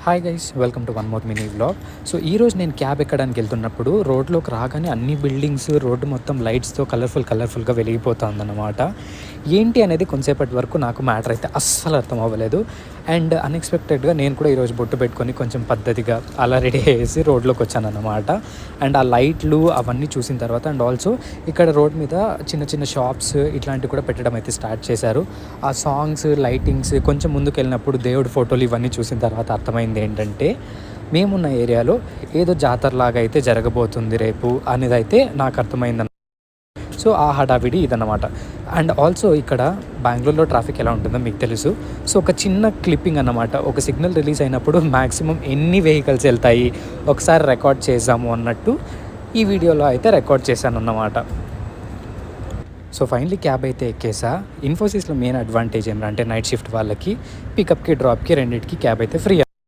Hi guys, welcome to one more mini vlog. So ఈరోజు నేను cab ఎక్కడానికి వెళ్తున్నప్పుడు రోడ్లోకి రాగానే అన్ని బిల్డింగ్స్, రోడ్డు మొత్తం లైట్స్తో కలర్ఫుల్గా వెలిగిపోతుందన్నమాట. ఏంటి అనేది కొంతసేపటి వరకు నాకు మ్యాటర్ అయితే అస్సలు అర్థం అవ్వలేదు. అండ్ అన్ఎక్స్పెక్టెడ్గా నేను కూడా ఈరోజు బొట్టు పెట్టుకొని కొంచెం పద్ధతిగా అలా రెడీ అయ్యేసి రోడ్లోకి వచ్చాను అన్నమాట. అండ్ ఆ లైట్లు అవన్నీ చూసిన తర్వాత అండ్ ఆల్సో ఇక్కడ రోడ్ మీద చిన్న చిన్న షాప్స్ ఇట్లాంటివి కూడా పెట్టడం అయితే స్టార్ట్ చేశారు. ఆ సాంగ్స్, లైటింగ్స్ కొంచెం ముందుకు వెళ్ళినప్పుడు దేవుడి ఫోటోలు ఇవన్నీ చూసిన తర్వాత అర్థమైంది ఏంటంటే మేమున్న ఏరియాలో ఏదో జాతరలాగా అయితే జరగబోతుంది రేపు అనేది అయితే నాకు అర్థమైందన్న. సో ఆ హడావిడి ఇదన్నమాట. అండ్ ఆల్సో ఇక్కడ బెంగళూరులో ట్రాఫిక్ ఎలా ఉంటుందో మీకు తెలుసు. సో ఒక చిన్న క్లిప్పింగ్ అన్నమాట. ఒక సిగ్నల్ రిలీజ్ అయినప్పుడు మ్యాక్సిమం ఎన్ని వెహికల్స్ వెళ్తాయి ఒకసారి రికార్డ్ చేద్దాము అన్నట్టు ఈ వీడియోలో అయితే రికార్డ్ చేశాను అన్నమాట. సో ఫైనలీ క్యాబ్ అయితే ఎక్కేసా. ఇన్ఫోసిస్లో మెయిన్ అడ్వాంటేజ్ ఏమంటే నైట్ షిఫ్ట్ వాళ్ళకి పికప్కి డ్రాప్కి రెండింటికి క్యాబ్ అయితే ఫ్రీ.